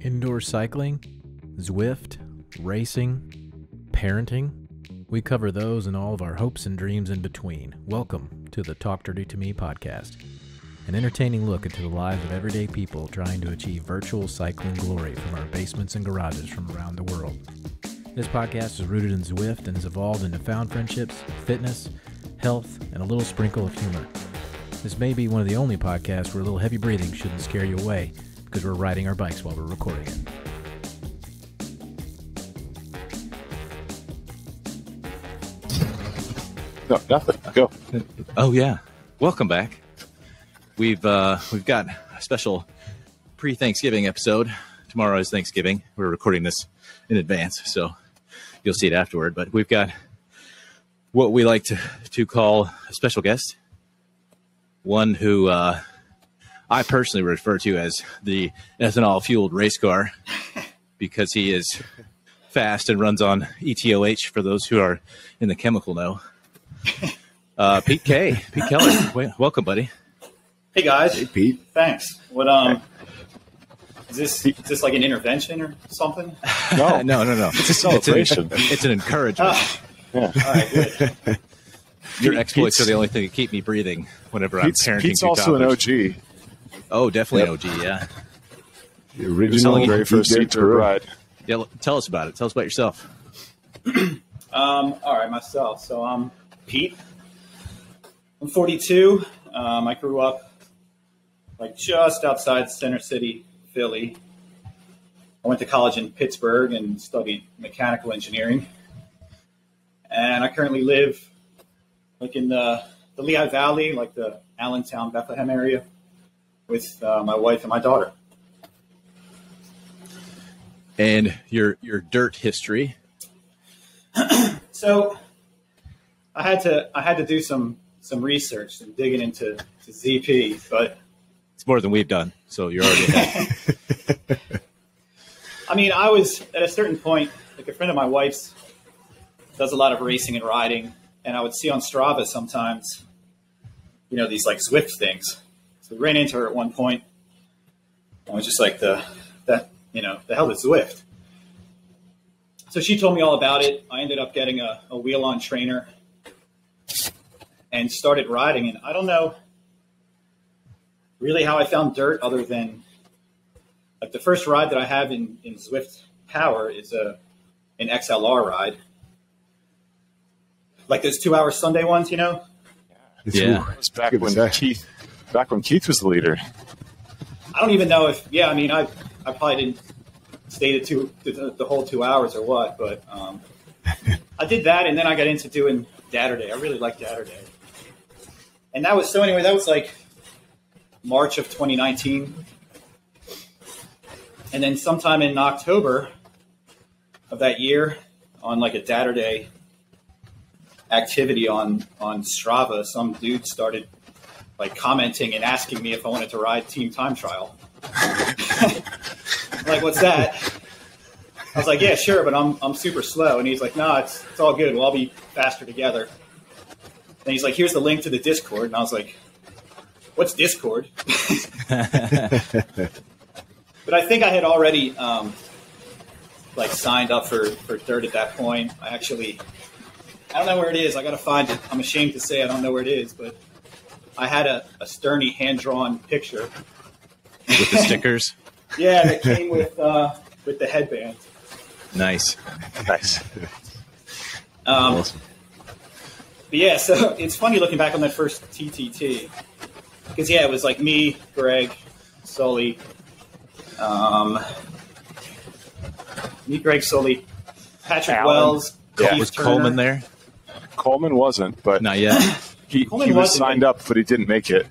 indoor cycling, Zwift, racing, parenting. We cover those and all of our hopes and dreams in between. Welcome to the Talk Dirty to Me podcast, an entertaining look into the lives of everyday people trying to achieve virtual cycling glory from our basements and garages from around the world. This podcast is rooted in Zwift and has evolved into found friendships, fitness, health, and a little sprinkle of humor. This may be one of the only podcasts where a little heavy breathing shouldn't scare you away because we're riding our bikes while we're recording it. No, nothing. Go. Oh yeah, welcome back. We've got a special pre-Thanksgiving episode. Tomorrow is Thanksgiving. We're recording this in advance, so you'll see it afterward. But we've got what we like to call a special guest, one who I personally refer to as the ethanol-fueled race car because he is fast and runs on ETOH for those who are in the chemical know. Pete Keller, welcome, buddy. Hey guys. Hey, Pete. Thanks. What is this like an intervention or something? No. It's a celebration. It's an encouragement. Yeah. All right, good. Your exploits are the only thing that keep me breathing whenever I'm parenting. Pete's two also toddlers. an OG. Oh, definitely OG. Yeah. The original very first seat to ride. Yeah. Tell us about it. Tell us about yourself. All right, myself. So I'm Pete. I'm 42. I grew up like just outside Center City, Philly. I went to college in Pittsburgh and studied mechanical engineering. And I currently live like in the Lehigh Valley, like the Allentown, Bethlehem area with my wife and my daughter. And your dirt history. So I had to do some research and digging into ZP, but It's more than we've done, so you're already ahead. I mean, I was at a certain point, like a friend of my wife's does a lot of racing and riding, and I would see on Strava sometimes, these like Zwift things. So we ran into her at one point. I was just like, the hell is Zwift? So she told me all about it. I ended up getting a wheel-on trainer and started riding. And I don't know really how I found dirt other than like the first ride that I have in Zwift Power is an XLR ride. Like those 2-hour Sunday ones, Yeah. It's back when Keith was the leader. I don't even know if, I probably didn't stay the whole 2 hours or what, but I did that, and then I got into doing Datter I really like Datter. And that was like March of 2019. And then sometime in October of that year, on like a Datter activity on Strava, some dude started like commenting and asking me if I wanted to ride Team Time Trial. Like, what's that? I was like, yeah, sure, but I'm super slow. And he's like, no, it's all good. We'll all be faster together. And he's like, here's the link to the Discord. And I was like, what's Discord? But I think I had already signed up for dirt at that point. I don't know where it is. I got to find it. I'm ashamed to say I don't know where it is, but I had a Sterny hand-drawn picture. With the stickers? Yeah, that came with the headband. Nice. Awesome. But yeah, so it's funny looking back on that first TTT. Because, it was like me, Greg, Sully, Patrick Alan. Wells, Keith Was Turner. Coleman there? Coleman wasn't, but Not yet. he was signed up, but he didn't make it.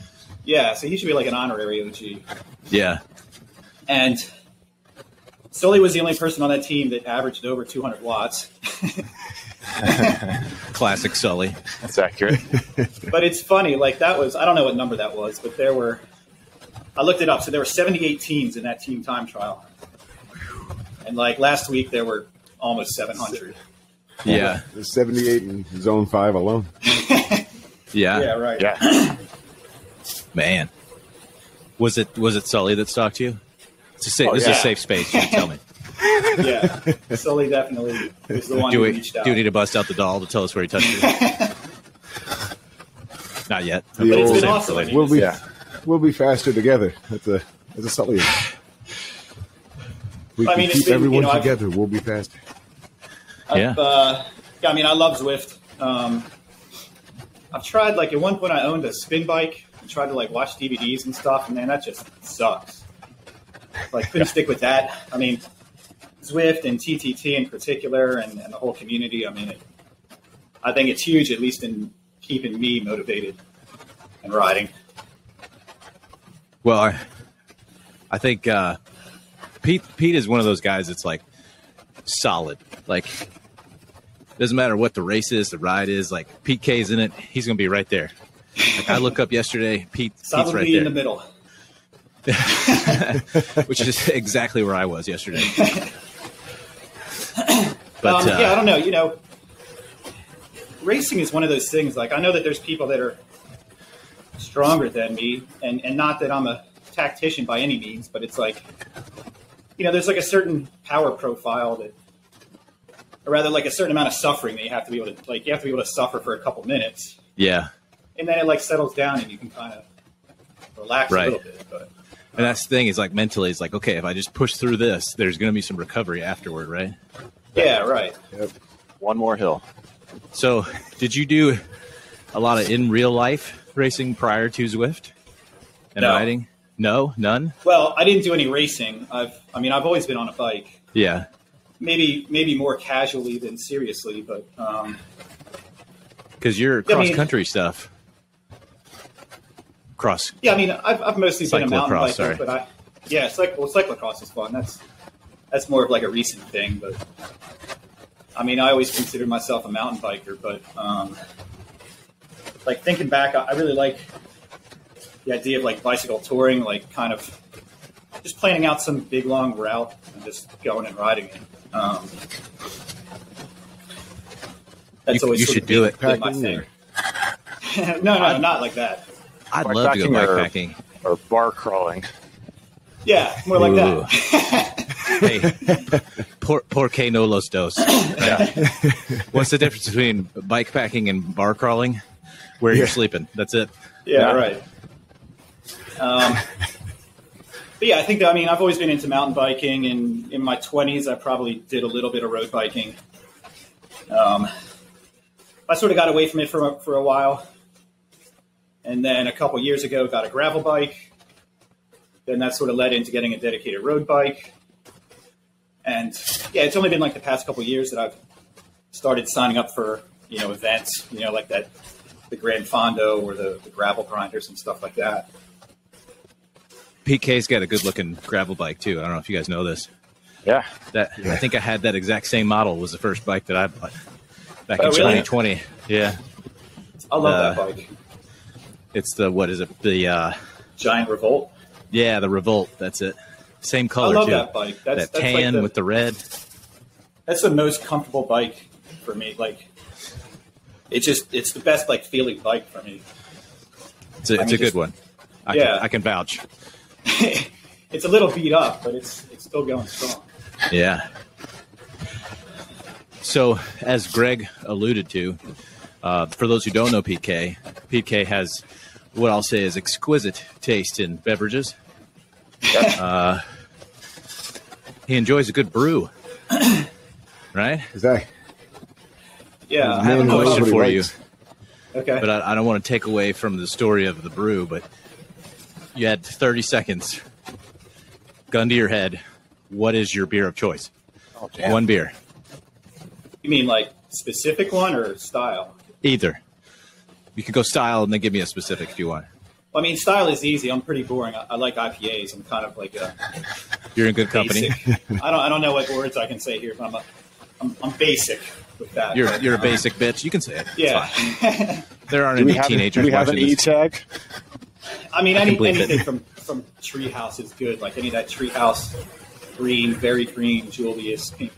Yeah, so he should be like an honorary OG. Yeah. And Sully was the only person on that team that averaged over 200 watts. Classic Sully. That's accurate. But it's funny, like that was, I don't know what number that was, but I looked it up. So there were 78 teams in that Team Time Trial. And like last week, there were almost 700. Yeah. There's 78 in Zone 5 alone. Yeah. Yeah, right. Yeah. Man. Was it Sully that stalked you? This is a safe space. You can tell me. Yeah, Sully definitely is the one who reached out. Do we need to bust out the doll to tell us where he touched you? Not yet. But it's been awesome. We'll be faster together. That's a Sully. We can keep everyone together. We'll be faster. Yeah. I love Zwift. I've tried, like, at one point I owned a spin bike and tried to, like, watch DVDs and stuff, and man, that just sucks. Like, couldn't stick with that. I mean, Zwift and TTT in particular and the whole community, I mean, I think it's huge, at least in keeping me motivated and riding. Well, I think Pete is one of those guys that's, like, solid. Like, doesn't matter what the race is, the ride is. Like, Pete K's in it, he's going to be right there. Like, I look up yesterday, Pete's right there. In the middle. Which is exactly where I was yesterday. But I don't know. Racing is one of those things. Like, I know that there's people that are stronger than me, and not that I'm a tactician by any means, but it's like, there's like a certain power profile that, or rather, like a certain amount of suffering that you have to be able to suffer for a couple minutes. Yeah. And then it like settles down and you can kind of relax a little bit. But and that's the thing is, like, mentally, it's like, okay, if I just push through this, there's going to be some recovery afterward, right? Yeah, right. Yep. One more hill. So did you do a lot of in real life racing prior to Zwift and riding? No, none. Well, I didn't do any racing. I've always been on a bike. Yeah. Maybe more casually than seriously, but because you're cross country stuff. Cross. Yeah, I mean, I've mostly been a mountain biker, but cyclocross is fun. That's more of like a recent thing, but I mean, I always considered myself a mountain biker, but like thinking back, I really like the idea of like bicycle touring, like kind of just planning out some big long route and just going and riding it. That's always you should do it. My thing. No, not like that. I'd love to go bikepacking or bar crawling. Yeah, more like that. Hey, por que no los dos? Yeah. What's the difference between bikepacking and bar crawling? Where you're sleeping. That's it. Yeah, right. But yeah, I think that, I've always been into mountain biking, and in my 20s, I probably did a little bit of road biking. I sort of got away from it for a while. And then a couple years ago, got a gravel bike. Then that sort of led into getting a dedicated road bike. And yeah, it's only been like the past couple years that I've started signing up for, events, like the Grand Fondo or the gravel grinders and stuff like that. PK's got a good looking gravel bike too. I don't know if you guys know this. Yeah. I think I had that exact same model. Was the first bike that I bought back in 2020. Really? Yeah. I love that bike. It's the Giant Revolt? Yeah, the Revolt. That's it. Same color too. I love that bike. That's tan like with the red. That's the most comfortable bike for me. Like, it's the best like feeling bike for me. It's a good one. I can vouch. It's a little beat up, but it's still going strong. Yeah. So, as Greg alluded to, for those who don't know PK has what I'll say is exquisite taste in beverages. He enjoys a good brew, right? Exactly. Yeah, I have a question for you. Okay. But I don't want to take away from the story of the brew, but you had 30 seconds. Gun to your head. What is your beer of choice? Oh, damn. One beer. You mean like specific one or style? Either. You can go style and then give me a specific if you want. Well, style is easy. I'm pretty boring. I like IPAs. I'm kind of like a You're in good company. I don't know what words I can say here, but I'm basic with that. You're a basic bitch. You can say it. Yeah. There aren't any teenagers do we have watching an this. E-tag? Anything from Treehouse is good. Like any of that Treehouse green, very green, Julius pink.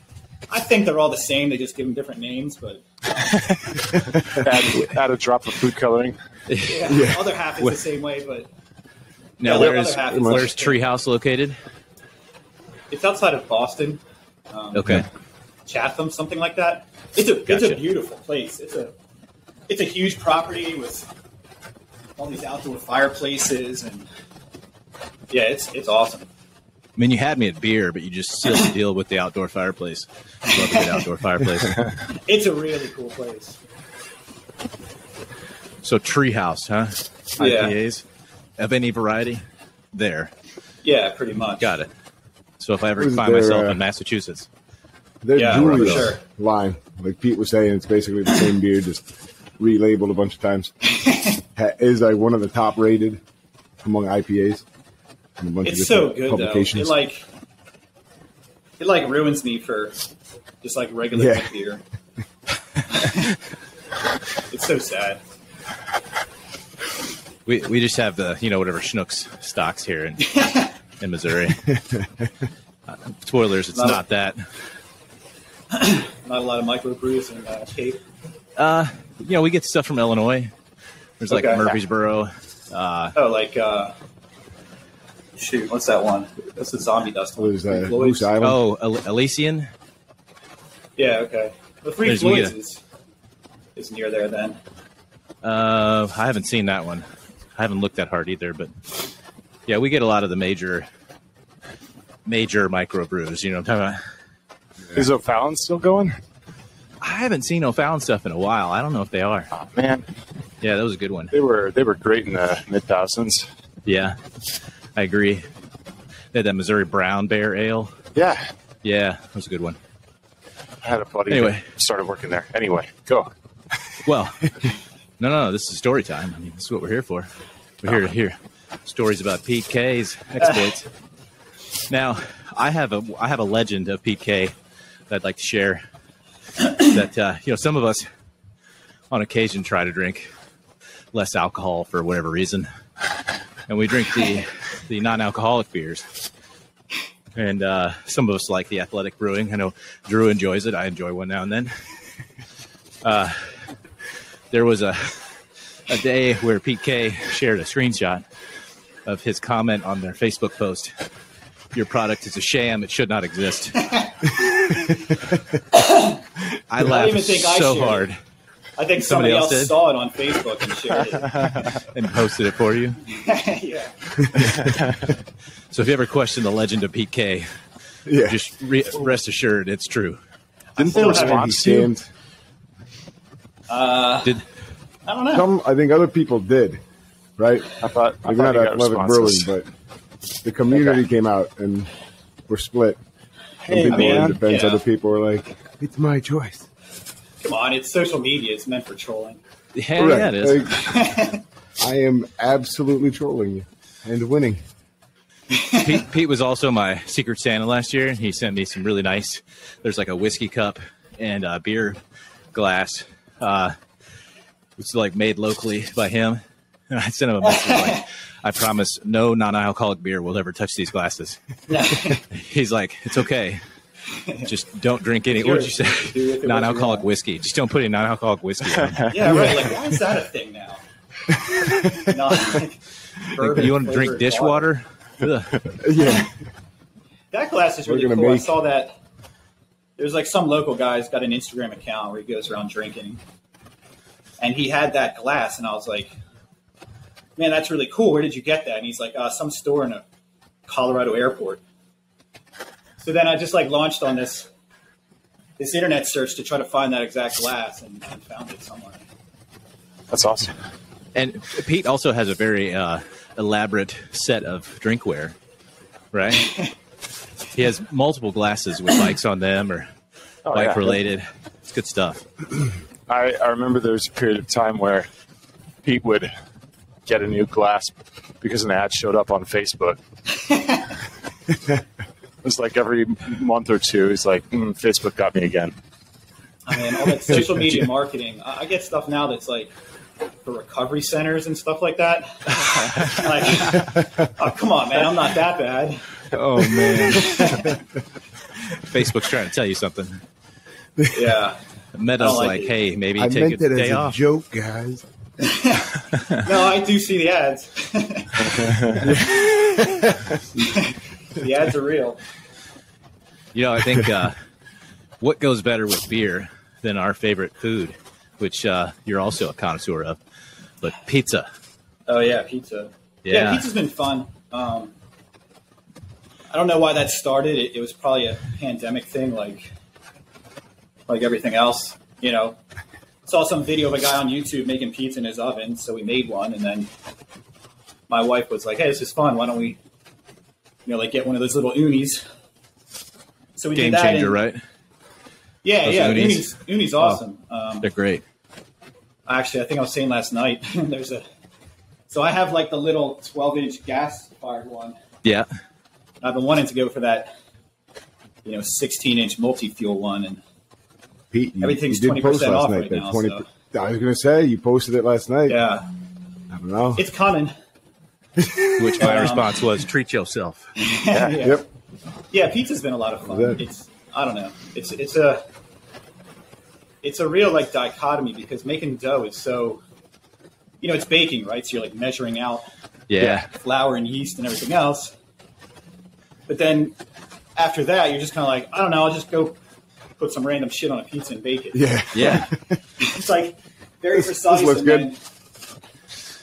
I think they're all the same. They just give them different names, but add a drop of food coloring. Yeah. Other half is the same way, but now where's Treehouse located? It's outside of Boston. Okay. Chatham, something like that. It's a beautiful place. It's a huge property with all these outdoor fireplaces, and yeah, it's awesome. I mean, you had me at beer, but you just sealed the deal with the outdoor fireplace. I love a good outdoor fireplace. It's a really cool place. So Treehouse, huh? Yeah. IPAs of any variety there. Yeah, pretty much. Got it. So if I ever find myself in Massachusetts. Their Julius sure. line, like Pete was saying, it's basically the same beer, just relabeled a bunch of times. Is like one of the top rated among IPAs. It's so good though. It like ruins me for just like regular beer. It's so sad. We just have the whatever Schnucks stocks here in Missouri. Spoilers, it's not that. Not a lot of microbrews in Cape. We get stuff from Illinois. There's like Murfreesboro. Shoot, what's that one? That's the zombie dust one. Moose Island. Oh, Elysian? Yeah, okay. The Three Floyds is near there then. I haven't seen that one. I haven't looked that hard either, but yeah, we get a lot of the major microbrews, you know what I'm talking about? Is O'Fallon still going? I haven't seen O'Fallon stuff in a while. I don't know if they are. Oh, man. Yeah, that was a good one. They were great in the mid-thousands. Yeah, I agree. They had that Missouri Brown Bear Ale. Yeah. Yeah, that was a good one. I had a buddy that started working there. Anyway, go. Well, no, this is story time. I mean, this is what we're here for. We're here to hear stories about Pete K's exploits. Now, I have a legend of Pete K that I'd like to share. That some of us on occasion try to drink less alcohol for whatever reason, and we drink the non-alcoholic beers. And some of us like the athletic brewing. I know Drew enjoys it. I enjoy one now and then. There was a day where Pete K shared a screenshot of his comment on their Facebook post. Your product is a sham. It should not exist. I laughed so hard. I think somebody else saw it on Facebook and shared it. And posted it for you? Yeah. So if you ever question the legend of Pete K, just rest assured it's true. Didn't they respond to you? I don't know. I think other people did, right? I thought not athletic brewing, but the community came out and were split. Some people were in defense, other people were like, it's my choice. Come on, it's social media. It's meant for trolling. Yeah, it is. I am absolutely trolling you and winning. Pete was also my Secret Santa last year. He sent me some really nice, there's like a whiskey cup and a beer glass. It's like made locally by him. And I sent him a message like, I promise no non-alcoholic beer will ever touch these glasses. He's like, it's okay. Just don't drink any. What did you say? Non-alcoholic whiskey. Just don't put any non-alcoholic whiskey in. Yeah, right. Like, why is that a thing now? You want to drink dishwater? Yeah. That glass is really cool. I saw that. There's like some local guy's got an Instagram account where he goes around drinking. And he had that glass, and I was like, man, that's really cool. Where did you get that? And he's like, some store in a Colorado airport. So then I just like launched on this internet search to try to find that exact glass and found it somewhere. That's awesome. And Pete also has a very elaborate set of drinkware, right? He has multiple glasses with bikes on them or bike related. It's good stuff. I remember there was a period of time where Pete would get a new glass because an ad showed up on Facebook. It was like every month or two, he's like, Facebook got me again. I mean, all that social media marketing. I get stuff now that's like for recovery centers and stuff like that. Like, oh, come on, man, I'm not that bad. Oh, man. Facebook's trying to tell you something. Yeah. Meta's like, hey, maybe take a day off. As a joke, guys. No, I do see the ads. The ads are real. I think what goes better with beer than our favorite food, which you're also a connoisseur of, but pizza. Oh, yeah, pizza. Yeah, pizza's been fun. I don't know why that started. It was probably a pandemic thing, like everything else. Saw some video of a guy on YouTube making pizza in his oven, so we made one, and then my wife was like, "Hey, this is fun. Why don't we, get one of those little unis?" So we Game did that. changer, right? Yeah, Those yeah. unis. Uni's awesome. They're great. Actually, I think I was saying last night, so I have like the little 12-inch gas-fired one. Yeah. I've been wanting to go for that, 16-inch multi-fuel one, and Pete, everything's you did post 20% last off night. right now. 20, So. I was going to say, you posted it last night. Yeah. I don't know. It's coming. Which my response was, treat yourself. Yeah. Yep. Yeah, pizza's been a lot of fun. Yeah. I don't know. It's a real dichotomy because making dough is so, it's baking, right? So you're measuring out flour and yeast and everything else. But then after that, you're just kind of I don't know, I'll just go put some random shit on a pizza and bake it. Yeah. Yeah. It's very precise. This looks and good. then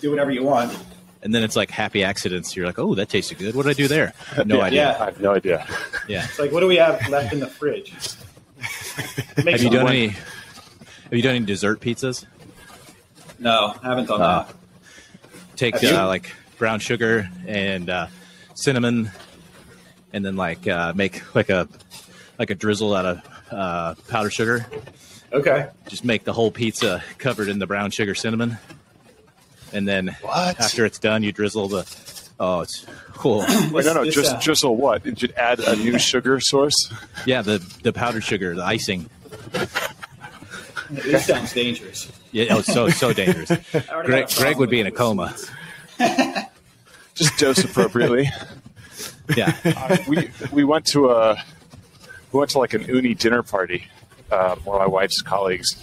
do whatever you want. And then it's like happy accidents. You're like, oh, that tasted good. What did I do there? No idea. I have no idea. Yeah. It's what do we have left in the fridge? Have you done any dessert pizzas? No, I haven't done that. Take Have you? brown sugar and cinnamon, and then make a drizzle out of powdered sugar. Okay. Just make the whole pizza covered in the brown sugar cinnamon, and then after it's done, you drizzle the. Oh, it's cool. Wait, no, just drizzle what? Did you add a new sugar source? Yeah, the powdered sugar, the icing. This sounds dangerous. Yeah, it's so dangerous. Greg would be in a coma. Just dose appropriately. Yeah. We went to an uni dinner party. One of my wife's colleagues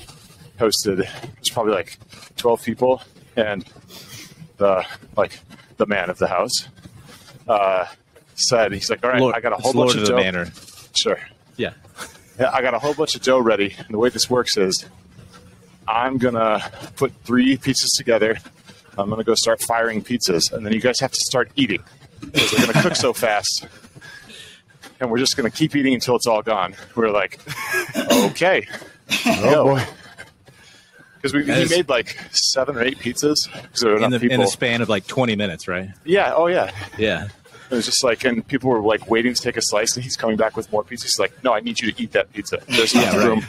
hosted. It was probably 12 people, and the man of the house said, he's like, all right, I got a whole bunch of dough. Manor. Sure. Yeah. Yeah, I got a whole bunch of dough ready, and the way this works is I'm going to put 3 pizzas together. I'm going to go start firing pizzas, and then you guys have to start eating because they're going to cook so fast. And we're just going to keep eating until it's all gone. We're like, okay. Oh, boy. Because he made 7 or 8 pizzas. There were enough people. In the span of 20 minutes, right? Yeah. Oh, yeah. Yeah. It was just and people were waiting to take a slice, and he's coming back with more pizza. He's like, no, I need you to eat that pizza. There's not room.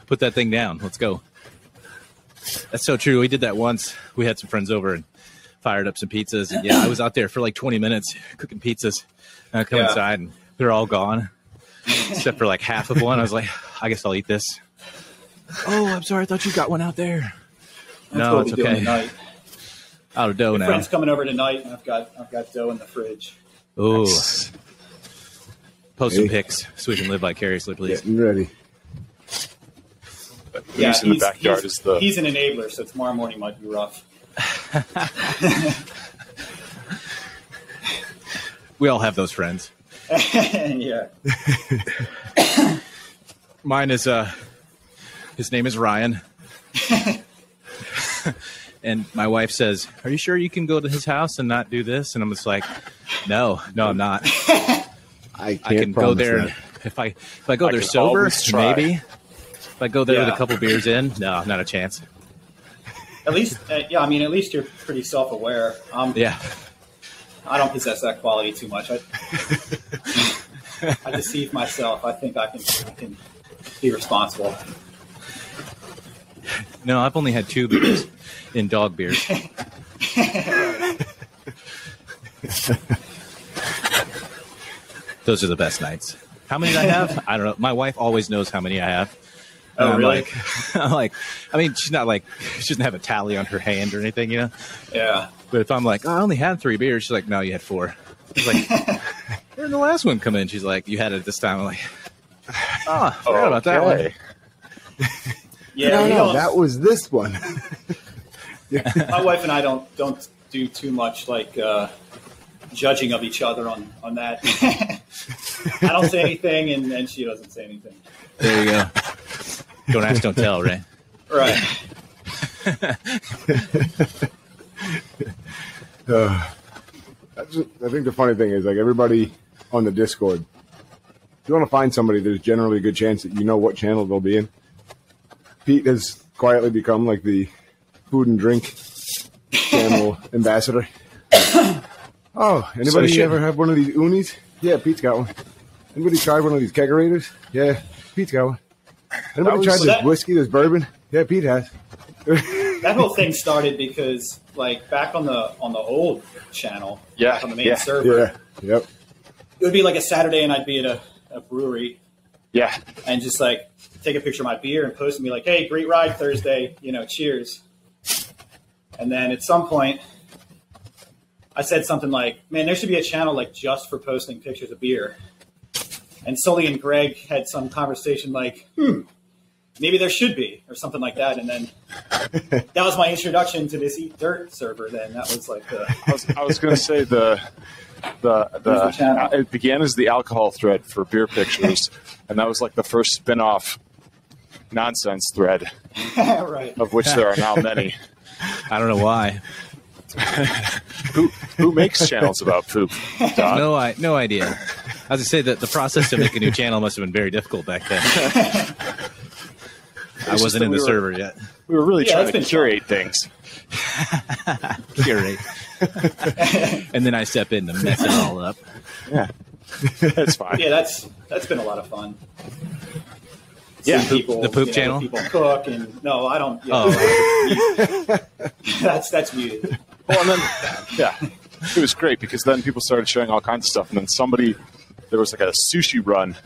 Put that thing down. Let's go. That's so true. We did that once. We had some friends over and fired up some pizzas. And I was out there for 20 minutes cooking pizzas. And I come inside, and they're all gone, except for half of one. I was like, I guess I'll eat this. Oh, I'm sorry. I thought you got one out there. No, it's okay. Out of dough now. Friend's coming over tonight, and I've got dough in the fridge. Ooh. Post some pics so we can live vicariously, please. Getting ready. He's in the backyard. He's an enabler, so tomorrow morning might be rough. We all have those friends. Yeah. Mine is his name is Ryan. And my wife says, "Are you sure you can go to his house and not do this?" And I'm just like, No, I'm not. I can go there. And if I go there sober, maybe. If I go there with a couple beers in, no, not a chance. At least, at least you're pretty self-aware. Yeah. I don't possess that quality too much. I deceive myself. I think I can be responsible. No, I've only had 2 beers in dog beers. Those are the best nights. How many did I have? I don't know. My wife always knows how many I have. Oh, really? She's not she doesn't have a tally on her hand or anything, you know? Yeah. But if I'm I only had 3 beers, she's like, no, you had 4. I was like, where did the last one come in? She's like, you had it this time. I'm like, I forgot about that one. Yeah, no, that was this one. My wife and I don't do too much judging of each other on that. I don't say anything, and she doesn't say anything. There you go. Don't ask, don't tell, right? Right. I think the funny thing is, like, everybody on the Discord, if you want to find somebody, there's generally a good chance that you know what channel they'll be in. Pete has quietly become like the food and drink channel ambassador. Oh, anybody ever have one of these unis? Yeah, Pete's got one. Anybody tried one of these kegerators? Yeah, Pete's got one. Anybody tried this whiskey, this bourbon? Yeah, Pete has. That whole thing started because, like, back on the old channel, on the main server, it would be like a Saturday, and I'd be at a brewery, and just like take a picture of my beer and post and be like, "Hey, great ride Thursday, cheers." And then at some point, I said something like, "Man, there should be a channel like just for posting pictures of beer." And Sully and Greg had some conversation like, maybe there should be, or something like that. And then that was my introduction to this Eat Dirt server. Then that was like I was going to say it began as the alcohol thread for beer pictures, and that was like the first spin-off nonsense thread, right? Of which there are now many. I don't know why. Who makes channels about poop? Don? No idea. I was to say that the process to make a new channel must have been very difficult back then. I wasn't in the server yet. We were really trying to curate things. Curate. And then I step in to mess it all up. Yeah. That's fine. Yeah, that's been a lot of fun. Yeah, people, the poop channel. People cook, and no, I don't. Oh, that's muted. Well, and then it was great because then people started showing all kinds of stuff, and then there was like a sushi run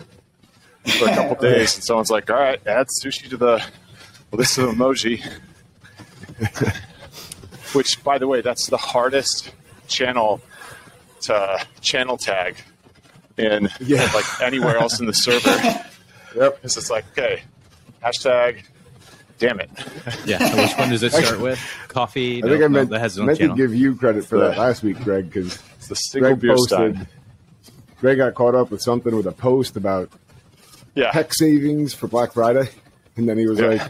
for a couple days, and someone's like, "All right, add sushi to the list of emoji." Which, by the way, that's the hardest channel to channel tag in like anywhere else in the server. Yep. Because it's like, okay, hashtag, damn it. Yeah. Which one does it start with? Coffee? I think I meant to give you credit for that last week, Greg, because it's the single beer stein. Greg got caught up with something with a post about tech savings for Black Friday. And then he was like,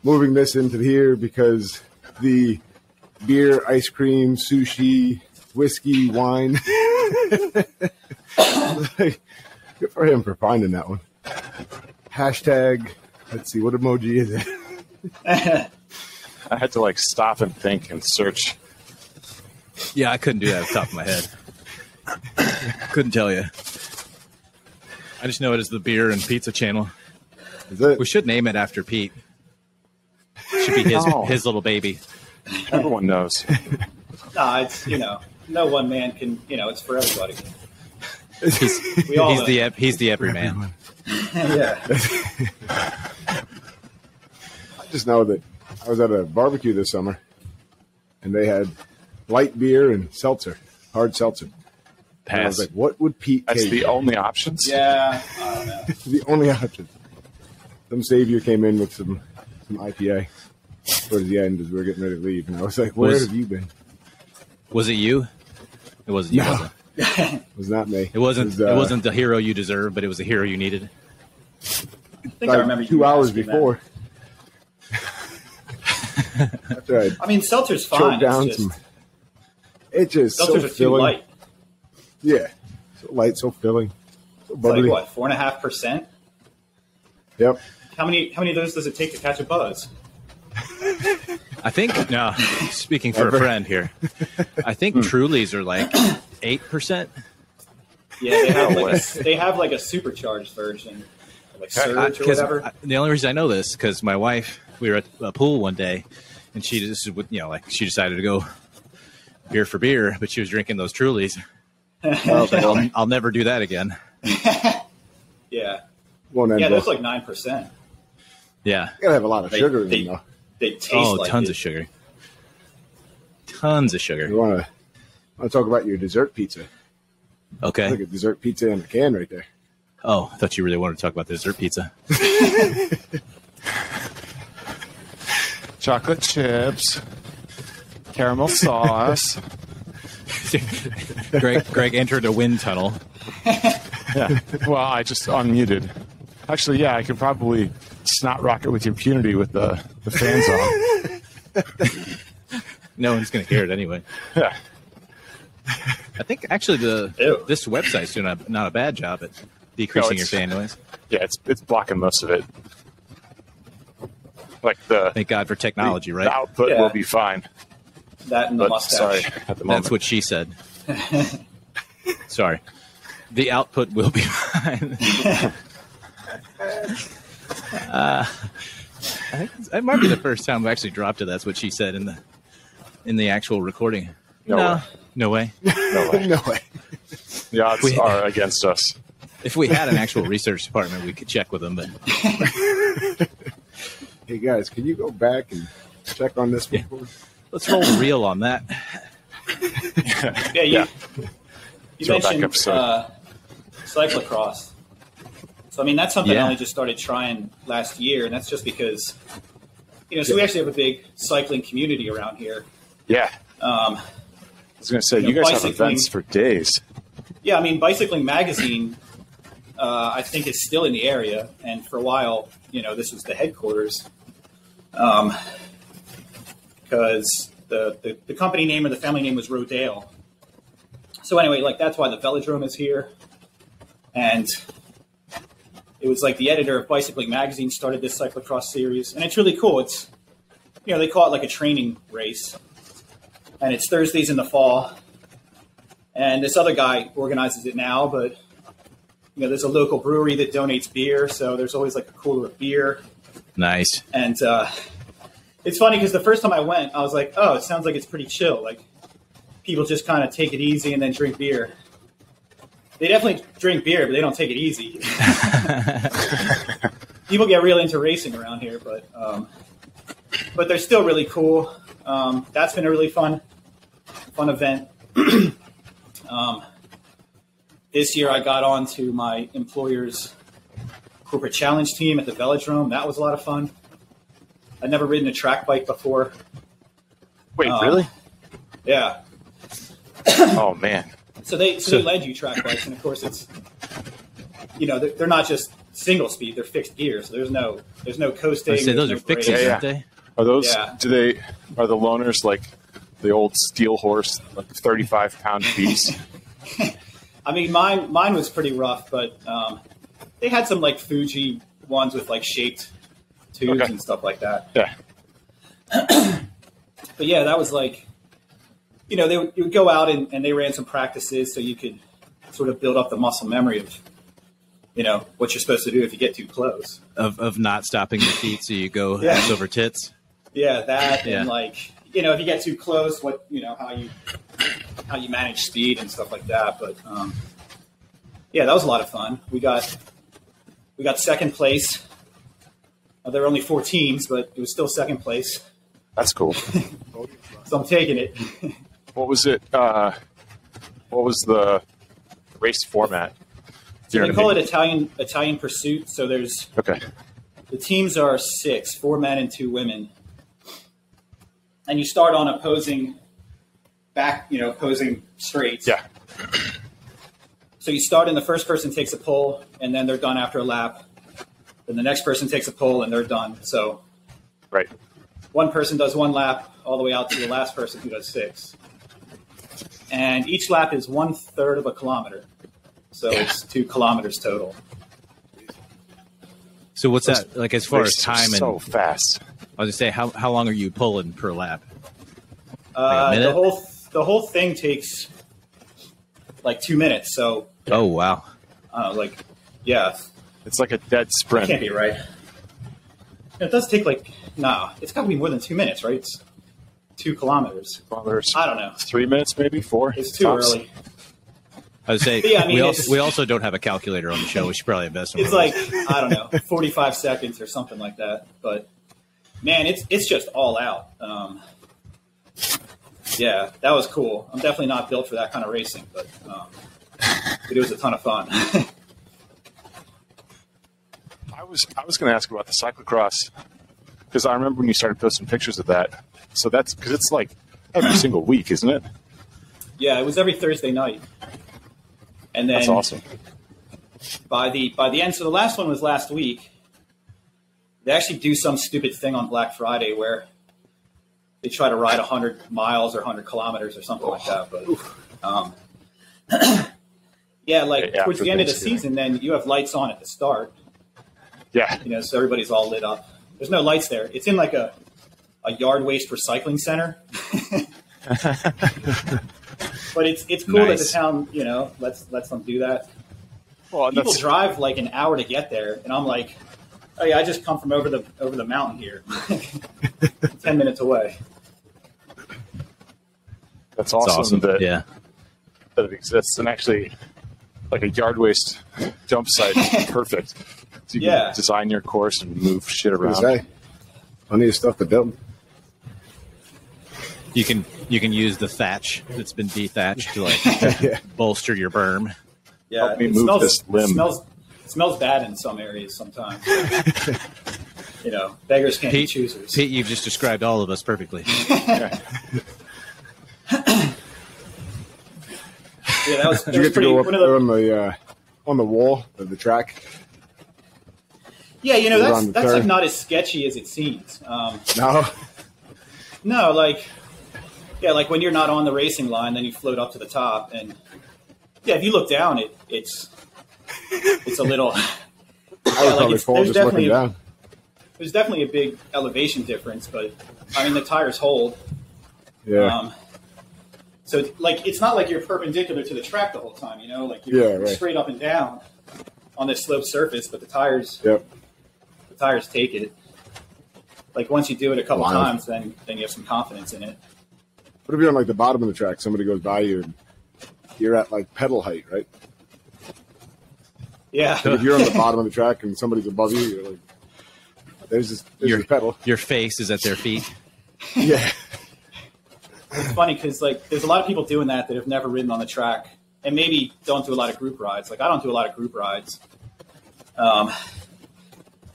moving this into here because the beer, ice cream, sushi, whiskey, wine. Like, good for him for finding that one. Hashtag, let's see, what emoji is it? I had to like stop and think and search. Yeah, I couldn't do that off the top of my head. Couldn't tell you. I just know it is the beer and pizza channel. Is it? We should name it after Pete. It should be his little baby. Everyone knows. Nah, it's no one man can. It's for everybody. He's the everyman. Yeah. I just know that I was at a barbecue this summer, and they had light beer and seltzer, hard seltzer. Pass. And I was like, what would Pete take? That's the only options? Yeah, I don't know. The only option. Some savior came in with some IPA towards the end as we were getting ready to leave, and I was like, where have you been? Was it you? It wasn't you, was it? It was not me. It wasn't the hero you deserved, but it was the hero you needed. I think I remember 2 hours before. After I mean, seltzer's fine. It's just seltzers so are too filling. light. Yeah, so light, so filling, so bubbly. It's like what, 4.5%? Yep. How many of those does it take to catch a buzz? I think no. Speaking for a friend here, I think Trulies are like 8%. Yeah, they have like a supercharged version, like Surge or whatever. The only reason I know this because my wife, we were at a pool one day, and she just she decided to go beer for beer, but she was drinking those Trulies. I'll never do that again. Yeah. Yeah, that's like 9%. Yeah. You gotta have a lot of sugar in them, though. They taste like tons of sugar. Tons of sugar. You want to talk about your dessert pizza? Okay. Look at dessert pizza in the can right there. Oh, I thought you really wanted to talk about the dessert pizza. Chocolate chips, caramel sauce. Greg entered a wind tunnel. Yeah. Well, I just unmuted. Actually, yeah, I could probably snot rocket with impunity with the fans on. No one's going to hear it anyway. Yeah. I think actually this website's doing not a bad job at decreasing your fan noise. Yeah, it's blocking most of it. Like thank God for technology, right? The output will be fine. That and the mustache. Sorry, at the moment. That's what she said. Sorry. The output will be fine. I think it might be the first time we actually dropped it. That's what she said in the actual recording. No way. No way. No way. No way. The odds are against us. If we had an actual research department, we could check with them. But Hey guys, can you go back and check on this before? Let's roll the reel on that. You Throwback mentioned episode. cyclocross. So, I mean, that's something I Yeah. only just started trying last year, and that's just because, so we actually have a big cycling community around here. Yeah. I was going to say, you guys have bicycling- events for days. Yeah, I mean, Bicycling Magazine, I think, is still in the area, and for a while, this was the headquarters, because the company name or the family name was Rodale. So anyway, that's why the velodrome is here, and it was like the editor of Bicycling Magazine started this cyclocross series, and it's really cool. It's, they call it like a training race, and it's Thursdays in the fall. And this other guy organizes it now, but there's a local brewery that donates beer, so there's always like a cooler of beer. Nice. And it's funny because the first time I went, I was like, oh, it sounds like it's pretty chill. Like people just kind of take it easy and then drink beer. They definitely drink beer, but they don't take it easy. People get really into racing around here, but they're still really cool. That's been a really fun event. This year I got on to my employer's corporate challenge team at the velodrome. That was a lot of fun. I'd never ridden a track bike before. Wait, really? Yeah. Oh, man. So they lend you track bikes, and of course it's, they're not just single speed; they're fixed gear. So there's no coasting. I say those are no fixes, brakes. aren't they? Are those, Yeah. are the loaners like the old steel horse, like 35-pound beast? I mean, mine was pretty rough, but they had some like Fuji ones with like shaped tubes and stuff like that. Yeah. But yeah, that was like, you would go out and they ran some practices so you could sort of build up the muscle memory of, what you're supposed to do if you get too close. Of not stopping your feet so you go Yeah. ass over tits. Yeah, that Yeah. and like, if you get too close, how you manage speed and stuff like that. But yeah, that was a lot of fun. We got second place. There were only 4 teams, but it was still second place. That's cool. So I'm taking it. What was it? What was the race format? Do you They know call what I it Italian Pursuit. So there's mean? Okay. the teams are 6, 4 men and 2 women, and you start on opposing straights. Yeah. So you start and the first person takes a pole, and then they're done after a lap. Then the next person takes a pole, and they're done. So Right. one person does 1 lap all the way out to the last person who does 6. And each lap is 1/3 of a kilometer. So it's 2 kilometers total. So what's that like as far as Races are time? so And fast. I was gonna say, how long are you pulling per lap? Like a minute? The whole thing takes like 2 minutes. So Oh wow! yeah, It's like a dead that sprint. can't be right. It does take it's got to be more than 2 minutes, right? It's 2 kilometers. Kilometers. I don't know. 3 minutes, maybe 4. It's too tops. early. I would say Yeah, I mean, it's- we also don't have a calculator on the show. We should probably invest in It's one like, of those. I don't know, 45 seconds or something like that. But man, it's just all out. Yeah, that was cool. I'm definitely not built for that kind of racing, but it was a ton of fun. I was going to ask about the cyclocross because I remember when you started posting pictures of that. So that's because it's like every single week, isn't it? Yeah, it was every Thursday night. And then That's awesome. by the end, so the last one was last week. They actually do some stupid thing on Black Friday where they try to ride 100 miles or 100 kilometers or something like that. But towards the end of the season, then you have lights on at the start. Yeah. So everybody's all lit up. There's no lights there. It's in like a yard waste recycling center. But it's cool that the town, lets them do that. Well, people drive like an hour to get there, and I'm like, oh yeah, I just come from over the mountain here, 10 minutes away. That's awesome. That it exists, and actually, like a yard waste dump site is perfect. So you can design your course and move shit around. Plenty of stuff to dump. You can use the thatch that's been dethatched to like bolster your berm. Yeah, help me move this limb. Smells bad in some areas sometimes. Beggars can't be choosers. Pete, you've just described all of us perfectly. That was Did you get to go up there on the wall of the track? Yeah, that's like not as sketchy as it seems. No, like when you're not on the racing line, then you float up to the top, and if you look down, it's a little. There's definitely a big elevation difference, but I mean the tires hold. Yeah. So it's not like you're perpendicular to the track the whole time, like you're straight up and down on this sloped surface, but the tires take it. Like once you do it a couple times, then you have some confidence in it. What if you're on like the bottom of the track? Somebody goes by you, and you're at like pedal height, right? Yeah. And if you're on the bottom of the track and somebody's above you, you're like, there's your pedal. Your face is at their feet. Yeah. It's funny because there's a lot of people doing that have never ridden on the track and maybe don't do a lot of group rides. Like I don't do a lot of group rides. And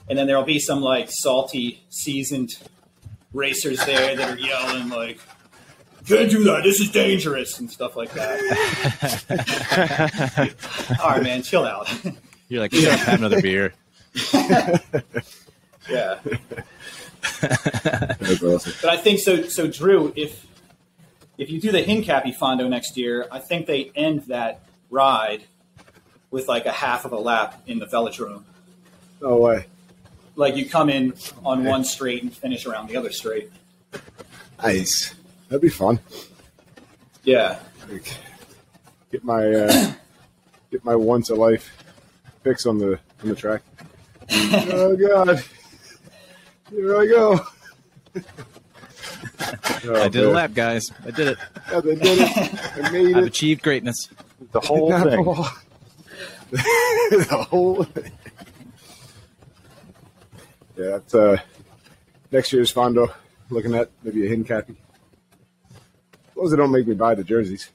then there'll be some like salty, seasoned racers there that are yelling like, "Can't do that. This is dangerous," and stuff like that. All right, man, chill out. You're like, shut up, have another beer. Yeah. That's awesome. But I think so. So Drew, if you do the Hincapie Fondo next year, I think they end that ride with like a half of a lap in the velodrome. No way. Like you come in on one straight and finish around the other straight. Nice. That'd be fun. Yeah. Like, get my once a life fix on the track. Oh God. Here I go. I did a lap, guys. I did it. Yeah, they did it. I made I've it. achieved greatness. The whole thing. The whole thing. Yeah, that's next year's Fondo. Looking at maybe a Hincapie. As long as they don't make me buy the jerseys.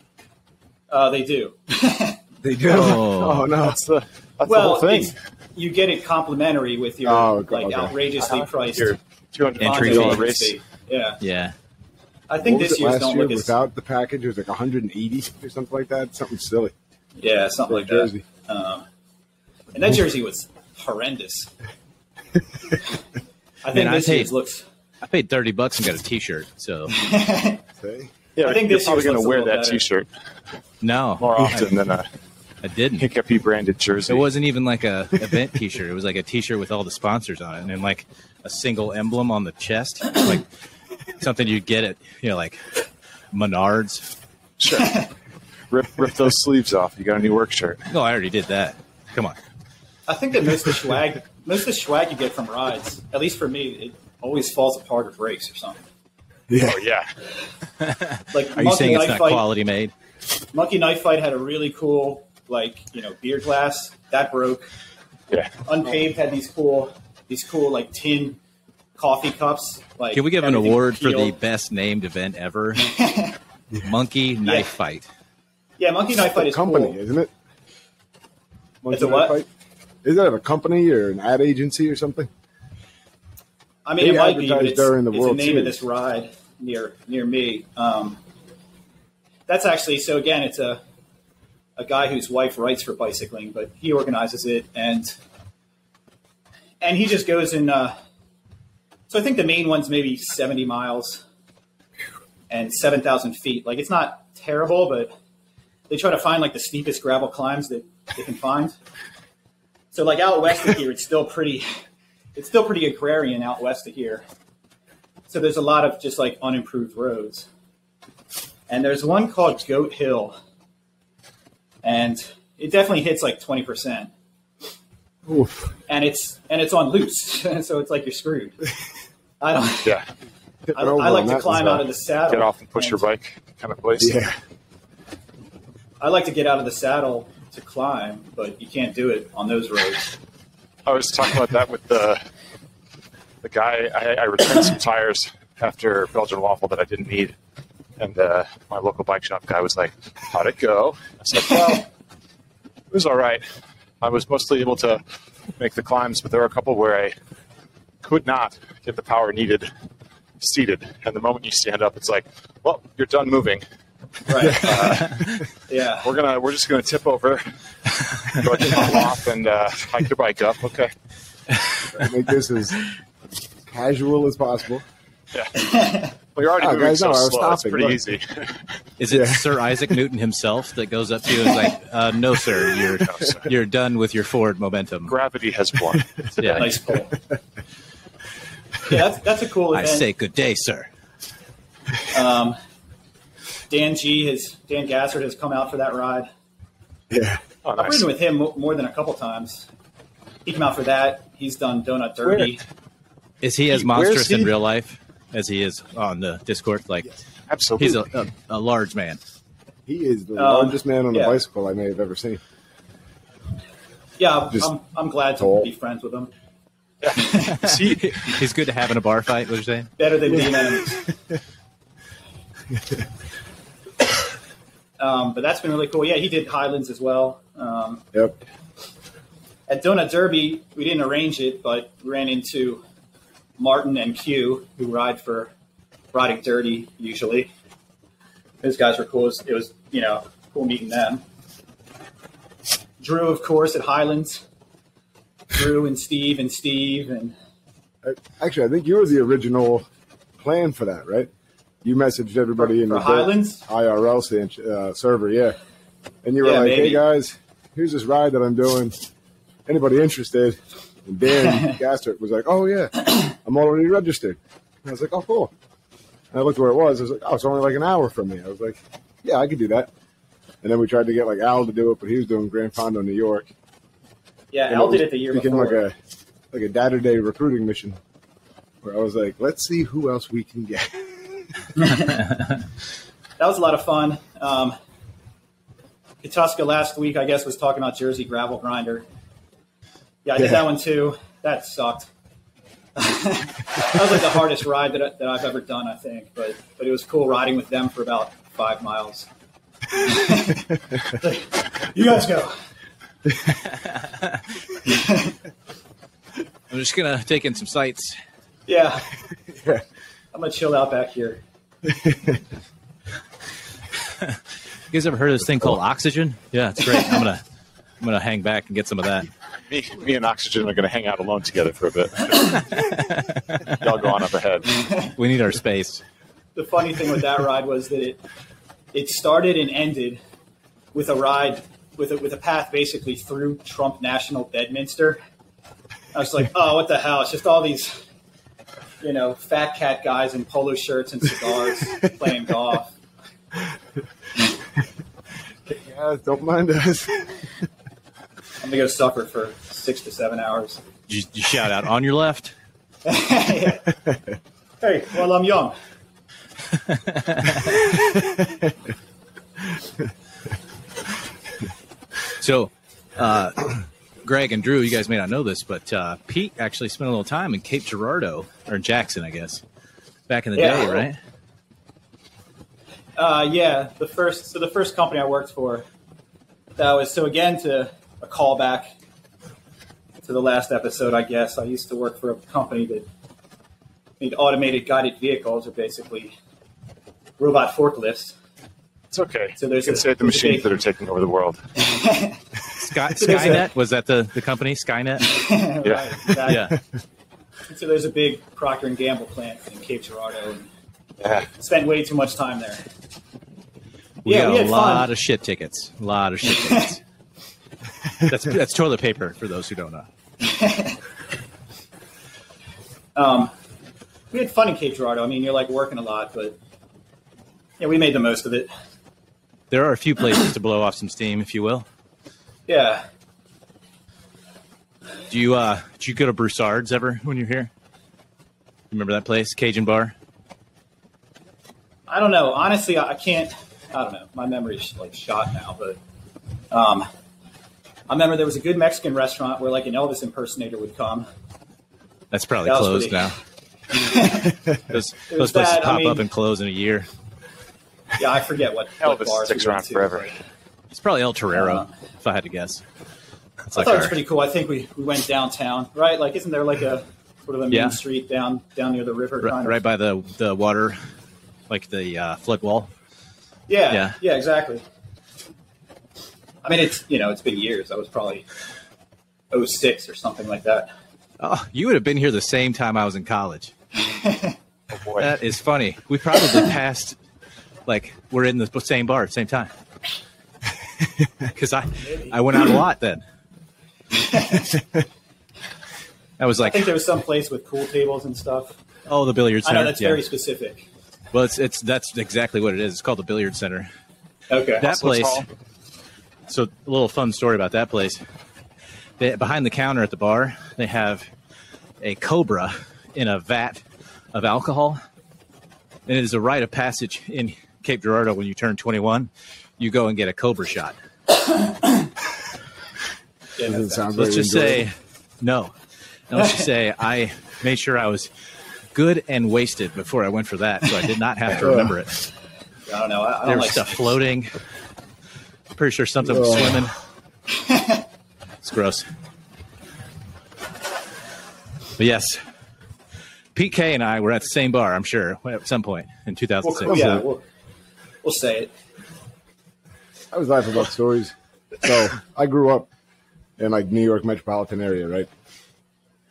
They do. They do. Oh, no. That's the whole thing. You get it complimentary with your outrageously priced Your Entry $200 fee. race. Yeah. Yeah. I think What was this it year's last don't year look as without the package? It was like 180 or something like that. Something silly. yeah, something like jersey. that. And that jersey was horrendous. I think this year's looks. I paid $30 and got a T-shirt. So Okay. Yeah, I think you're this probably year's going to looks a wear little that better. T-shirt no, more often than a I didn't. Hincapie branded jersey. It wasn't even like a event T-shirt. It was like a T-shirt with all the sponsors on it, and then like a single emblem on the chest, like something you'd get at like Menards. Sure. Rip those sleeves off. You got a new work shirt. No, I already did that. Come on. I think that most of the swag you get from rides, at least for me, it always falls apart or breaks or something. Yeah. Oh, yeah. Like Are you saying it's not quality made? Monkey Knife Fight had a really cool beer glass that broke. Yeah. Unpaved had these cool like tin coffee cups. Like, Can we give an everything award for the peeled. best named event ever? Monkey Knife Fight. Yeah, Monkey Knife Fight is company, cool. isn't it? It's a what? Fight? Is that a company or an ad agency or something? I mean, They it might be, but advertised it's during the the World name of Series. this ride near me. That's actually, so again, it's a a guy whose wife writes for bicycling, but he organizes it, and he just goes in. So I think the main one's maybe 70 miles and 7,000 feet. Like, it's not terrible, but they try to find like the steepest gravel climbs that they can find. So like out west of here, it's still pretty agrarian out west of here. So there's a lot of just like unimproved roads. And there's one called Goat Hill, and it definitely hits like 20%. Oof. And it's on loose, so it's like you're screwed. I don't. Yeah. I like to climb out of the saddle. Get off and push your bike kind of place. Yeah. I like to get out of the saddle to climb, but you can't do it on those roads. I was talking about that with the guy. I returned some tires after Belgian Waffle that I didn't need. And my local bike shop guy was like, "How'd it go?" I said, "Well, it was all right. I was mostly able to make the climbs, but there were a couple where I could not get the power needed seated. And the moment you stand up, it's like, well, you're done moving. Right. Yeah. We're just gonna tip over, go ahead and fall off, and hike your bike up. Okay. Make this as casual as possible. Yeah. Well, you're already moving guys, so no, I was slow. It's stopping. pretty Look. easy. Is it Yeah. Sir Isaac Newton himself that goes up to you and is like, no, sir, you're done with your forward momentum. Gravity has won. Yeah. Nice pull. Yeah, that's a cool I event. say good day, sir. Dan Gassert has come out for that ride. Yeah. Oh, I've nice. ridden with him more than a couple times. He came out for that. He's done Donut Derby. Is he as Where's monstrous in he? real life as he is on the Discord? Like, Absolutely. he's a large man. He is the largest man on a yeah. bicycle I may have ever seen. Yeah, Just I'm glad to tall. be friends with him. See, He's good to have in a bar fight, what you're saying? Better than being enemies. But that's been really cool. Yeah, he did Highlands as well. Yep. At Donut Derby, we didn't arrange it, but we ran into Martin and Q, who ride for Riding Dirty usually. Those guys were cool. It was cool meeting them. Drew, of course, at Highlands. Drew and Steve and Actually, I think you were the original plan for that, right? You messaged everybody in for the Highlands. IRL server, yeah. And you were Yeah, like, maybe. hey, guys, here's this ride that I'm doing. Anybody interested? And Dan Gassert was like, oh, yeah, I'm already registered. And I was like, oh, cool. And I looked where it was. I was like, oh, it's only like an hour from me. I was like, yeah, I could do that. And then we tried to get like Al to do it, but he was doing Grand Fondo, New York. Yeah, And Al did it the year became before. like a day-to-day recruiting mission where I was like, let's see who else we can get. That was a lot of fun. Katuska last week, I guess, was talking about Jersey Gravel Grinder. Yeah, I did that one too. That sucked. That was like the hardest ride that I've ever done, I think. But it was cool riding with them for about 5 miles. You guys go. I'm just going to take in some sights. Yeah. I'm going to chill out back here. You guys ever heard of this thing called oxygen? Yeah, it's great. I'm gonna hang back and get some of that. me and Oxygen are going to hang out alone together for a bit. Y'all go on up ahead. We need our space. The funny thing with that ride was that it started and ended with a ride with a path basically through Trump National Bedminster. I was like, oh, what the hell? It's just all these, fat cat guys in polo shirts and cigars playing golf. Yeah, don't mind us. I'm gonna go suffer for 6 to 7 hours. You shout out on your left. Hey, well, I'm young. So, Greg and Drew, you guys may not know this, but Pete actually spent a little time in Cape Girardeau, or Jackson, I guess, back in the day, right? Yeah, the first company I worked for, that was, so again, to a callback to the last episode, I guess. I used to work for a company that made automated guided vehicles, or basically robot forklifts. It's okay. So you can say the machines that are taking over the world. Skynet, was that the company, Skynet? Yeah. Right, exactly. Yeah. So there's a big Procter & Gamble plant in Cape Girardeau, and Yeah. spent way too much time there. We got we a had lot fun. of shit tickets. A lot of shit tickets. That's toilet paper for those who don't know. We had fun in Cape Girardeau. I mean, you're like working a lot, but yeah, we made the most of it. There are a few places to blow off some steam, if you will. Yeah. Do you go to Broussard's ever when you're here? Remember that place, Cajun Bar? I don't know. Honestly, I can't. I don't know. My memory's like shot now, but I remember there was a good Mexican restaurant where like an Elvis impersonator would come. That's probably That was closed pretty- now. Those was places that, I pop mean- up and close in a year. Yeah, I forget what Elvis bars sticks we went around to, forever. but It's probably El Torero, if I had to guess. It's I like thought it was our- pretty cool. I think we went downtown, right? Like, isn't there like a sort of a main Yeah. street down near the river? Kind right of? by the water, like the flood wall. Yeah, exactly. I mean, it's been years. I was probably 06 or something like that. Oh, you would have been here the same time I was in college. Oh boy. That is funny. We probably passed, like, we're in the same bar at the same time. Because I went out a lot then. I was I like, think there was some place with pool tables and stuff. oh, the billiard I center. know that's very specific. Well, that's exactly what it is. It's called the billiard center. Okay. That So it's place. all- So a little fun story about that place. Behind the counter at the bar, they have a cobra in a vat of alcohol. And it is a rite of passage in Cape Girardeau when you turn 21. You go and get a cobra shot. Yeah, Doesn't sound Let's very just enjoyable. say, no. And let's just say I made sure I was good and wasted before I went for that, so I did not have to remember it. I don't know. I There don't was like stuff floating. Pretty sure something was swimming. It's gross. But yes, Pete K and I were at the same bar, I'm sure, at some point in 2006. Well, yeah, we'll say it. I was laughing about stories. So I grew up in like New York metropolitan area, right?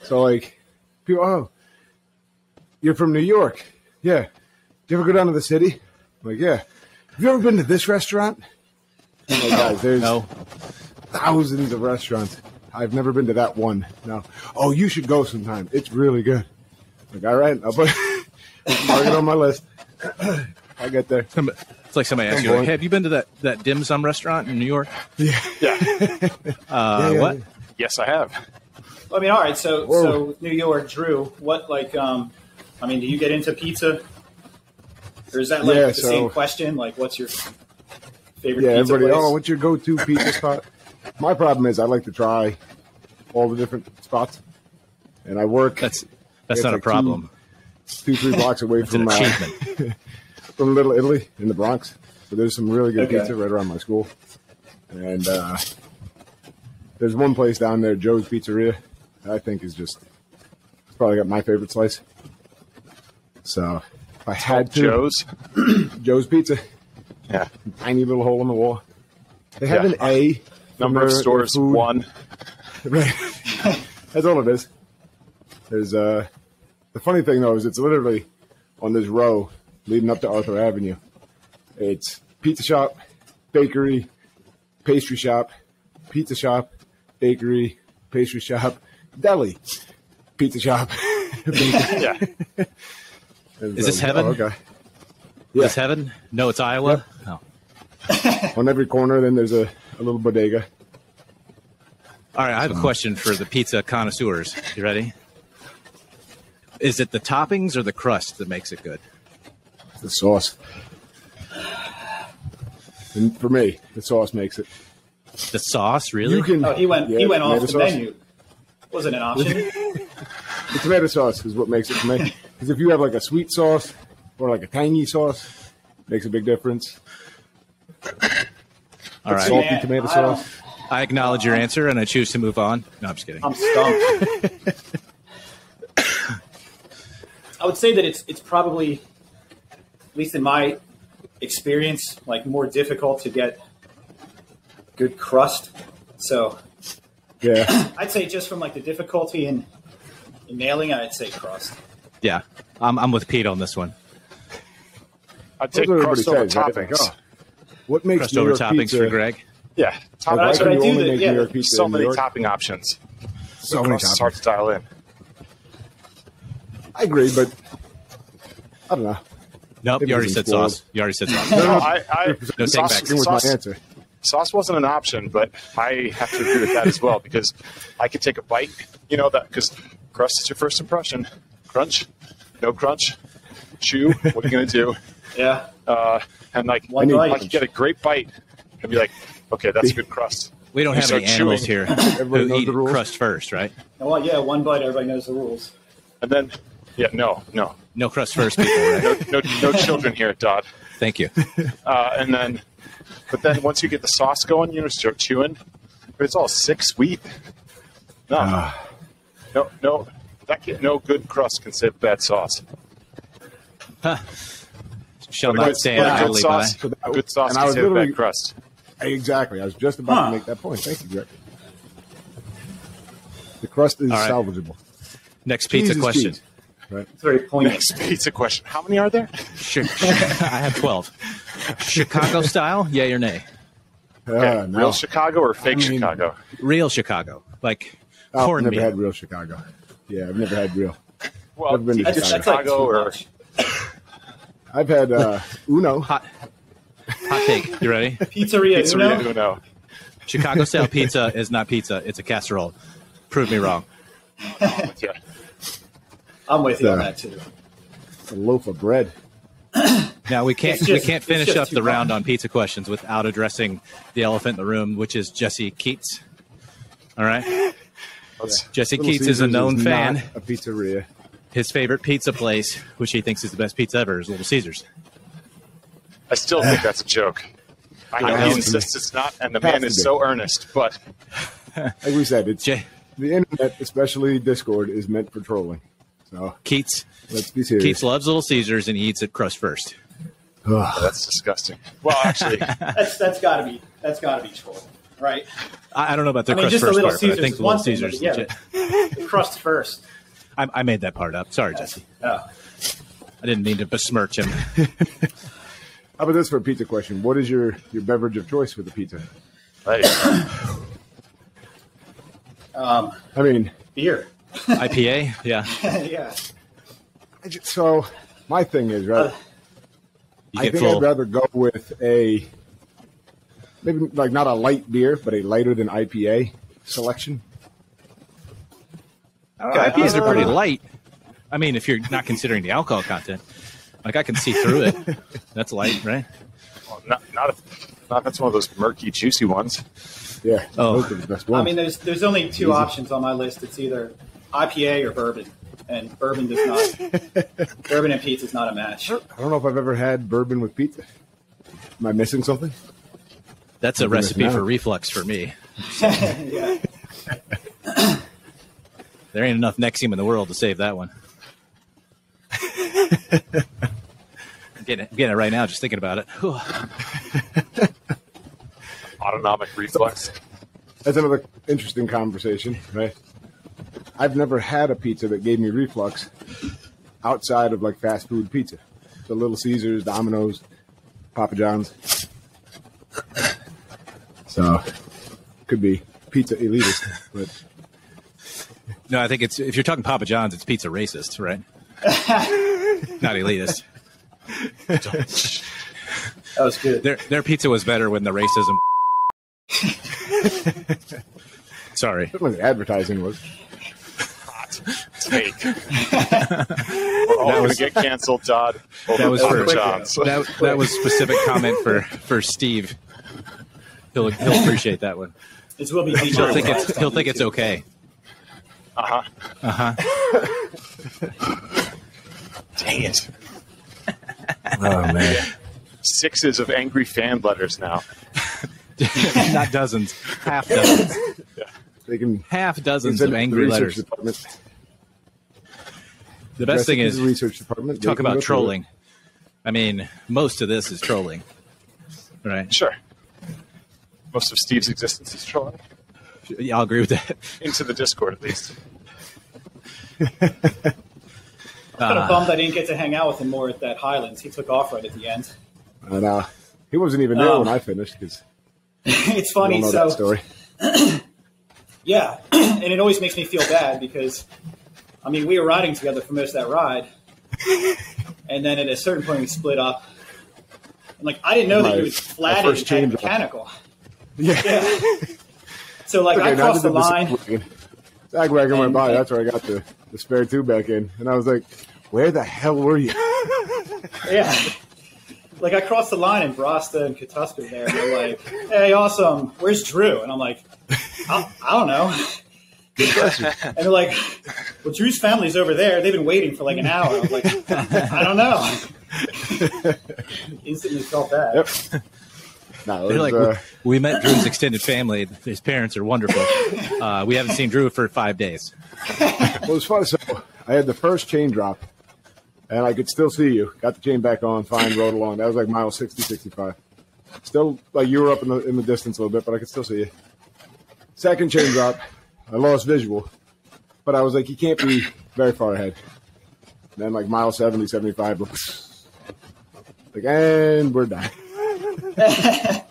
So like people, oh, you're from New York? Yeah. Do you ever go down to the city? I'm like, yeah. Have you ever been to this restaurant? I'm like, guys, there's No. thousands of restaurants. I've never been to that one. No. Oh, you should go sometime. It's really good. Like, all right, I'll put mark it on my list. I'll get there. It's like somebody asks you, like, hey, have you been to that dim sum restaurant in New York? Yeah. Yeah, What? yeah. Yes, I have. I mean, all right. So Whoa. New York, Drew. What like? I mean, do you get into pizza, or is that like Yeah, the so- same question? Like, what's your favorite Yeah, pizza everybody, place? oh, what's your go-to pizza spot? My problem is I like to try all the different spots. And I work That's It's not a like problem. 2-3 blocks away It's an from achievement. from Little Italy in the Bronx. So there's some really good Okay. pizza right around my school. And there's one place down there, Joe's Pizzeria, that I think is just it's probably got my favorite slice. So if I had to, Joe's Pizza, Yeah. tiny little hole in the wall. They have Yeah. an A. from Number of their stores, food. 1. Right. That's all it is. There's the funny thing though is it's literally on this row leading up to Arthur Avenue. It's pizza shop, bakery, pastry shop, pizza shop, bakery, pastry shop, deli, pizza shop. bakery. Yeah. And Is this so, heaven? oh, okay. Is this heaven? No, it's Iowa. Yep. Oh. On every corner, then there's a little bodega. All right, I have a question for the pizza connoisseurs. You ready? Is it the toppings or the crust that makes it good? The sauce. And for me, the sauce makes it. The sauce, really? You can. Oh, he went yeah, off tomato the sauce. menu. Wasn't an option. The tomato sauce is what makes it for me. Because if you have like a sweet sauce or like a tangy sauce, makes a big difference. All right. Salty Man, tomato I don't- sauce. I acknowledge your answer, and I choose to move on. No, I'm just kidding. I'm stumped. I would say that it's probably, at least in my experience, like more difficult to get good crust. So Yeah. I'd say just from like the difficulty in nailing it, I'd say crust. Yeah, I'm with Pete on this one. I'd take That's what crust over everybody says, right? toppings. Like, oh, what makes Crust New over York toppings pizza? for Greg. Yeah, Why That's can what I you do, only that- make yeah, New York pizza so in New many York? topping options. So The many crust is hard toppings. to dial in. I agree, but I don't know. Nope, Maybe you already he's said spoiled. sauce. You already said sauce. No, No sauce, take-backs. with my sauce, answer. sauce wasn't an option, but I have to agree with that as well because I could take a bite, that because crust is your first impression. Crunch, no crunch, chew. What are you gonna do? Yeah. And like One I bite. could get a great bite and be like, okay, that's a good crust. We don't You have any start animals chewing. here Everybody who knows eat the rules. crust first, right? Well, yeah, one bite, everybody knows the rules. And then, no, No crust first, people, right? no children here, Dodd. Thank you. But then once you get the sauce going, start chewing. But it's all sick, sweet. No, no good crust can save bad sauce. Shall But not a stand good idly by. sauce, a good sauce And I can was save literally- bad crust. Exactly. I was just about to make that point. Thank you, Greg. The crust is All right. salvageable. Next pizza Cheese is question. cheese. Right. It's very poignant. Next pizza question. How many are there? I have 12. Chicago style, yay or nay? Okay, No. real Chicago or fake I mean- Chicago? Real Chicago, like Oh, I've never cornmeal. had real Chicago. Yeah, I've never had real. Well, Never been to either That's like Chicago too or much. I've had Uno. Hot take. You ready? Pizzeria Pizzeria Uno? Uno. Chicago style pizza is not pizza; it's a casserole. Prove me wrong. Yeah. I'm with you on Yeah. that too. A loaf of bread. Now we can't It's just- finish it's just up too the round much. on pizza questions without addressing the elephant in the room, which is Jesse Keats. All right, Jesse Little Keats is a Caesars known not fan. A pizzeria. His favorite pizza place, which he thinks is the best pizza ever, is Little Caesars. I still think that's a joke. I know Yeah. he insists it's not, and the man is so earnest, but Like we said, it's Jay the internet, especially Discord, is meant for trolling. So Keats let's be serious. Keats loves Little Caesars and he eats it crust first. that's disgusting. Well, actually, That's gotta be troll, right? I don't know about the I mean, crust just a first Little part, but I Caesars think is Little one thing, Caesars is but yeah. legit. Crust first. I made that part up. Sorry, Jesse. Oh. I didn't mean to besmirch him. How about this for a pizza question? What is your beverage of choice with the pizza? hey, I mean, Beer. IPA, yeah. Yeah. so my thing is, right, You I get think full. I'd rather go with a maybe like not a light beer, but a lighter than IPA selection. IPAs are pretty light. I mean, if you're not considering the alcohol content, like I can see through it. That's light, right? well, not if that's one of those murky, juicy ones. Yeah, Oh. those are the best ones. I mean, there's only two options on my list. It's either IPA or bourbon, and bourbon and pizza is not a match. I don't know if I've ever had bourbon with pizza. Am I missing something? That's a Something recipe that's for not. reflux for me. Yeah. There ain't enough Nexium in the world to save that one. I'm getting it right now, just thinking about it. Whew. Autonomic reflex. That's another interesting conversation, right? I've never had a pizza that gave me reflux outside of like fast food pizza. So Little Caesars, Domino's, Papa John's. So could be pizza elitist, but No, I think it's if you're talking Papa John's, it's pizza racist, right? Not elitist. That was good. Their pizza was better when the racism. Sorry. certainly the advertising was. Take. We're all going to get canceled, Todd. That was Papa for John's. that was specific comment for Steve. He'll appreciate that one. This will be He'll think DJ. it's okay. Dang it. Oh man. Sixes of angry fan letters now. Not dozens, half dozens, They can half dozens send of it to the angry research letters. department. The best thing Address it is to the research department. They talk can about go through trolling. I mean, most of this is trolling, right? Sure. Most of Steve's existence is trolling. Yeah, I'll agree with that. Into the Discord, at least. I'm kind of bummed I didn't get to hang out with him more at that Highlands. He took off right at the end. And he wasn't even there when I finished because it's funny. know So that story. yeah, and it always makes me feel bad because, I mean, we were riding together for most of that ride, and then at a certain point we split up. And like I didn't know that you would flat it and mechanical. Yeah. So like I crossed the line. Sag wagon went by. That's where I got the spare tube back in, and I was like, "Where the hell were you?" Yeah. Like I crossed the line and Brasta and Katuska were there, and they're like, "Hey, awesome. Where's Drew?" And I'm like, I don't know. And they're like, "Well, Drew's family's over there. They've been waiting for like an hour." I was like, "I don't know." Instantly felt bad. Yep. No, They're like, we met Drew's extended family. His parents are wonderful. We haven't seen Drew for 5 days. Well, it was fun. So I had the first chain drop, and I could still see you. Got the chain back on, fine, rode along. That was like mile 60, 65. Still, like you were up in the distance a little bit, but I could still see you. Second chain drop, I lost visual, but I was like, you can't be very far ahead. And then like mile 70, 75, like, and we're done. I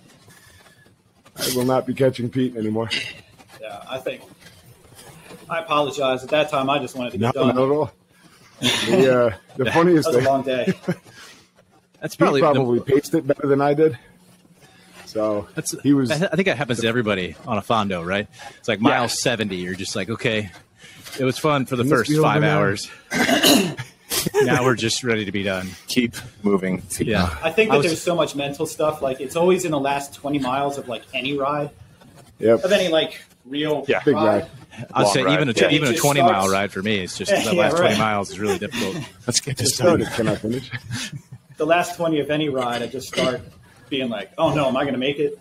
will not be catching Pete anymore. Yeah, I apologize. At that time, I just wanted to get done. Not at all. The funniest That was thing. a long day. That's He probably paced it better than I did. So he was. I think that happens to everybody on a Fondo, right? It's like mile 70. You're just like, okay, it was fun for the first 5 hours. Now we're just ready to be done. Keep moving. Yeah. I think that there's so much mental stuff. Like it's always in the last 20 miles of like any ride, Yep. of any like real Big ride. I'd say ride. even a It just 20-mile starts- ride for me. It's just the Yeah, last 20 right. miles is really difficult. Let's get It this done. started. Can I finish? The last 20 of any ride, I just start being like, oh no, am I going to make it?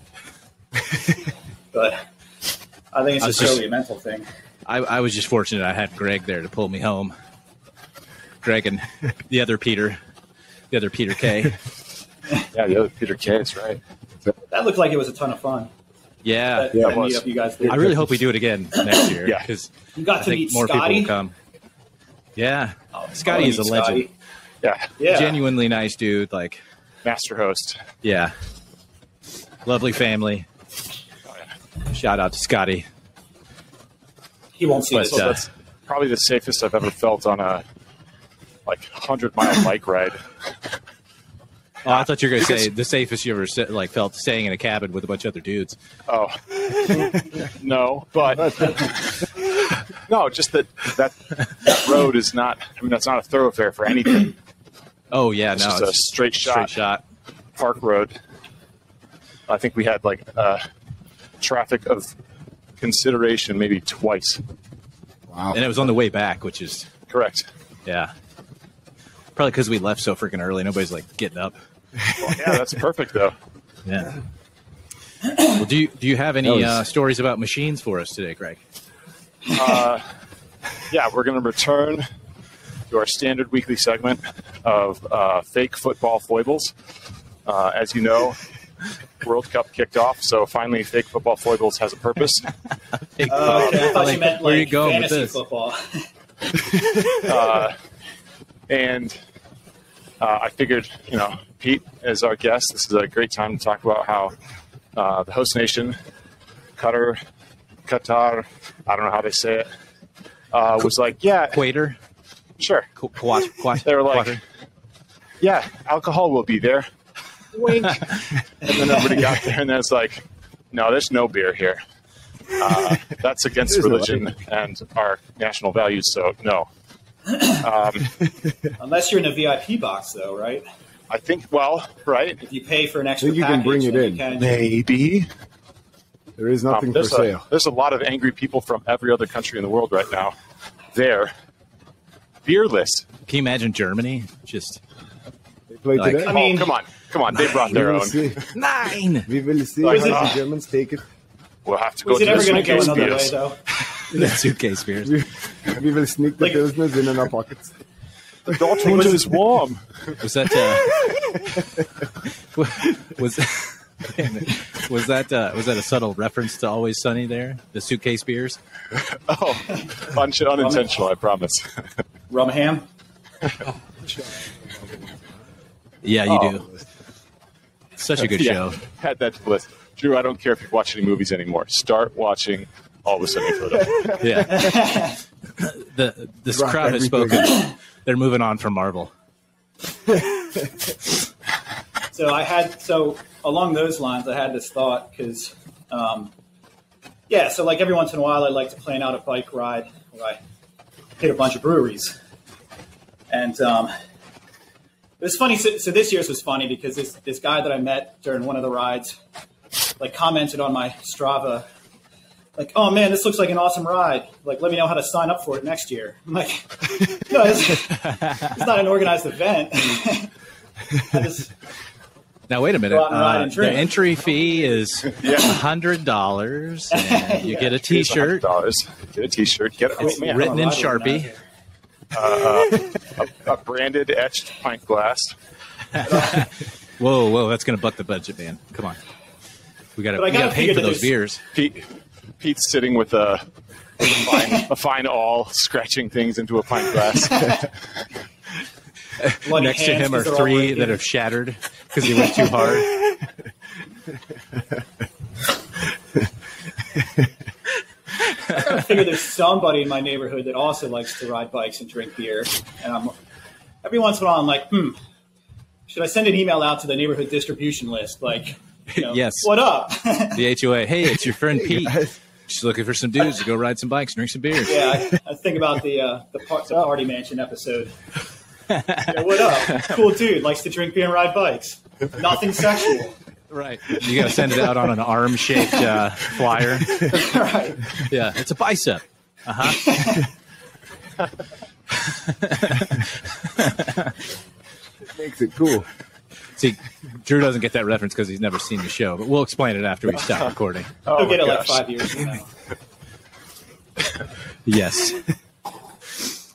But I think it's just really a mental thing. I was just fortunate I had Greg there to pull me home. Greg and the other Peter K. Yeah, the other Peter K. That's right. That looked like it was a ton of fun. Yeah. That it meet was. up you guys did. I really hope we do it again next year. Yeah. Because You got I to think meet more people Scotty. will come. Yeah. Oh, Scotty I is a wanna meet legend. Scotty. Yeah. Yeah. Genuinely nice dude. Like, Master host. yeah. Lovely family. Shout out to Scotty. He won't see But, this. So that's probably the safest I've ever felt on a 100-mile bike ride. Oh, I thought you were going to say the safest you ever felt staying in a cabin with a bunch of other dudes. Oh, no, but no, just that road is not. I mean, that's not a thoroughfare for anything. Oh, yeah. It's No, just a straight shot park road. I think we had traffic of consideration maybe twice. Wow. And it was on the way back, which is, Correct. yeah. Probably because we left so freaking early. Nobody's getting up. Well, yeah, that's perfect though. Yeah. Well, do you have any That was- stories about machines for us today, Greg? Yeah, we're going to return to our standard weekly segment of fake football foibles. As you know, World Cup kicked off, so finally fake football foibles has a purpose. Okay, I thought you meant where you like going with fantasy this? football. And I figured, Pete, as our guest, this is a great time to talk about how the host nation, Qatar, I don't know how they say it, was like, yeah, Quater? sure. They were like, yeah, alcohol will be there. Wink. And then everybody got there, and then it's like, no, there's no beer here. That's against There's no religion and our national values, so no. Unless you're in a VIP box, though, right? I think, well, right, If you pay for an extra think you can package, bring it then in. you can. maybe. There is nothing for sale. There's a lot of angry people from every other country in the world right now. There. Beerless. Can you imagine Germany? Just They play Like- today. I mean- Come on. They brought we their will own. see. 9! We will see Like, how the ah. Germans take it. We'll have to go Was to it ever the going to go suitcase another way, beers. though? Suitcase beers. We will sneak the Like- business in our pockets. The Dortmund is warm. Was that Was that a subtle reference to Always Sunny there? The suitcase beers? Oh, unintentional, I promise. Rum ham? Yeah, you do. Such a good show. Had that to list. Drew, I don't care if you watch any movies anymore. Start watching Always Sunny in Philadelphia. Yeah. This crowd has spoken. They're moving on from Marvel. So along those lines, I had this thought because, so like every once in a while, I like to plan out a bike ride where I hit a bunch of breweries. And it was funny. So this year's was funny because this guy that I met during one of the rides, like, commented on my Strava, like, "Oh man, this looks like an awesome ride. Like, let me know how to sign up for it next year." I'm like, "No, it's not an organized event." Now wait a minute. The entry fee is $100, and you get a T-shirt. Get a T-shirt. Get written in Sharpie. A branded etched pint glass. Whoa! That's going to buck the budget, man. Come on, we got to pay for those beers. Pete's sitting with a fine awl, scratching things into a pint glass. Next to him are 3 that have shattered because he went too hard. I gotta figure there's somebody in my neighborhood that also likes to ride bikes and drink beer. And every once in a while, I'm like, should I send an email out to the neighborhood distribution list? Like, yes. What up? The HOA. Hey, it's your friend Pete. She's looking for some dudes to go ride some bikes and drink some beers. Yeah, I think about the Party Mansion episode. What up? Cool dude, likes to drink beer and ride bikes. Nothing sexual. Right. You got to send it out on an arm-shaped flyer. Right. Yeah, it's a bicep. Uh-huh. It makes it cool. See, Drew doesn't get that reference because he's never seen the show, but we'll explain it after we stop recording. He'll get it like 5 years from now. Yes.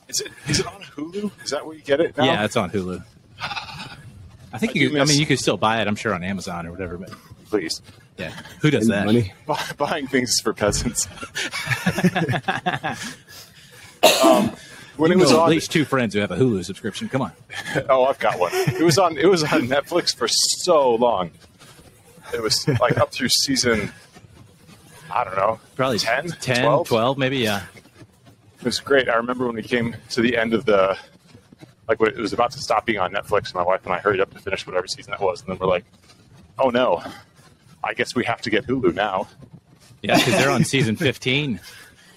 Is it on Hulu? Is that where you get it now? Yeah, it's on Hulu. I think you could still buy it, I'm sure, on Amazon or whatever. But please. Yeah. Who does that? Money? Buying things for peasants. When it was on, at least 2 friends who have a Hulu subscription. Come on. Oh, I've got one. It was on Netflix for so long. It was like up through season, I don't know, probably 10, 12 maybe, yeah. It was great. I remember when we came to the end of when it was about to stop being on Netflix, my wife and I hurried up to finish whatever season that was, and then we're like, oh no, I guess we have to get Hulu now. Yeah, because they're on season 15.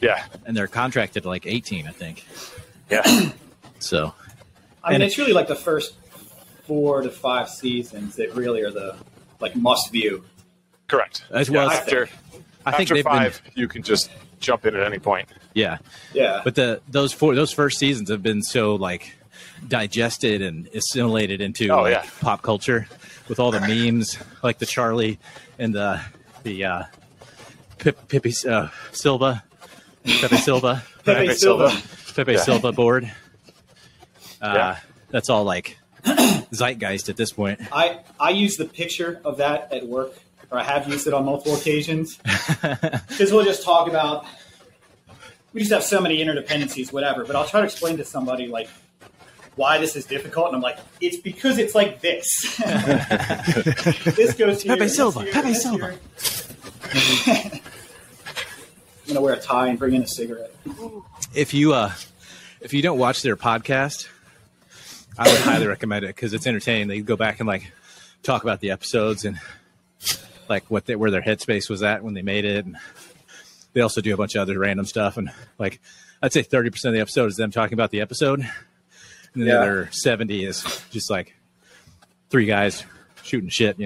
Yeah. And they're contracted to like 18, I think. Yeah. So. I mean, it's really like the first 4 to 5 seasons that really are the must view. Correct. As well, after 5, you can just jump in at any point. Yeah. Yeah. But those first seasons have been so digested and assimilated into pop culture with all the memes, like the Charlie and the Pepe Silva board. That's all zeitgeist at this point. I use the picture of that at work, or I have used it on multiple occasions, because we'll just talk about, we just have so many interdependencies, whatever, but I'll try to explain to somebody why this is difficult, and I'm like, it's because it's like this. This goes here. Pepe Silva. I'm gonna wear a tie and bring in a cigarette. If you don't watch their podcast, I would highly recommend it because it's entertaining. They go back and talk about the episodes and where their headspace was at when they made it, and they also do a bunch of other random stuff. And I'd say 30% of the episode is them talking about the episode, and the other 70 is just 3 guys shooting shit.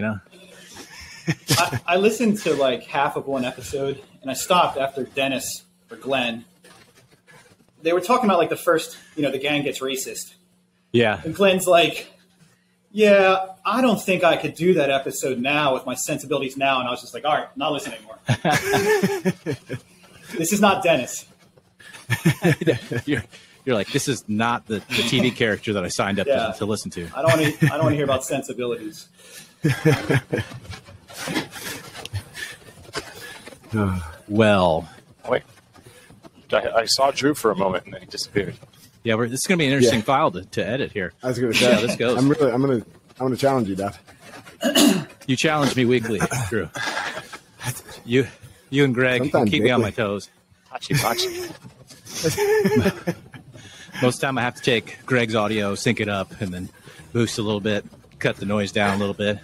I listened to half of one episode, and I stopped after Dennis or Glenn. They were talking about the first, the gang gets racist. Yeah. And Glenn's yeah, I don't think I could do that episode now with my sensibilities now. And I was just all right, not listening anymore. This is not Dennis. You're like, this is not the TV character that I signed up to listen to. I don't want to hear about sensibilities. Well, Wait, I saw Drew for a moment and then he disappeared. yeah, this is going to be an interesting file to edit here. I was going to See say, how this goes. I'm going to challenge you, Dad. You challenge me weekly, Drew. You and Greg Sometimes keep me on daily. my toes. Hachi. Most of the time I have to take Greg's audio, sync it up, and then boost a little bit, cut the noise down a little bit.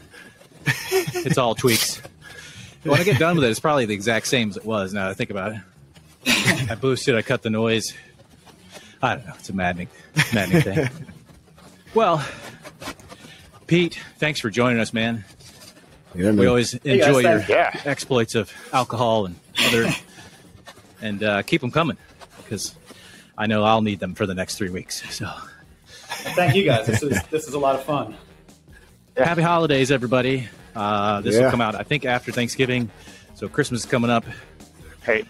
It's all tweaks. When I get done with it, it's probably the exact same as it was now that I think about it. I boosted, I cut the noise. I don't know. It's a maddening thing. Well, Pete, thanks for joining us, man. Yeah, We man. always guys, enjoy your yeah. exploits of alcohol and other, and keep them coming because I know I'll need them for the next 3 weeks. So, Thank you guys. This is a lot of fun. happy holidays, everybody. This will Yeah. come out, I think, after Thanksgiving. So Christmas is coming up. Hey,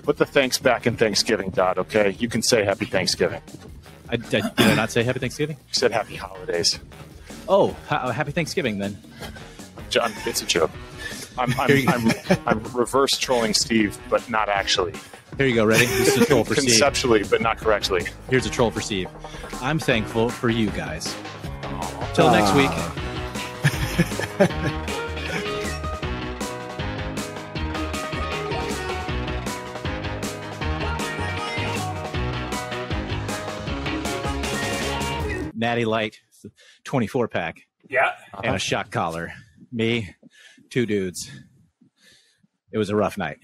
put the thanks back in Thanksgiving, Dot, okay? You can say Happy Thanksgiving. Did I not say Happy Thanksgiving? You said Happy Holidays. Oh, Happy Thanksgiving then. John, it's a joke. I'm reverse trolling Steve, but not actually. Here you go. Ready? This is a troll for Steve. Conceptually, but not correctly. Here's a troll for Steve. I'm thankful for you guys. Till next week. Natty Light, 24 pack, Yeah. and a shot collar. Me, 2 dudes. It was a rough night.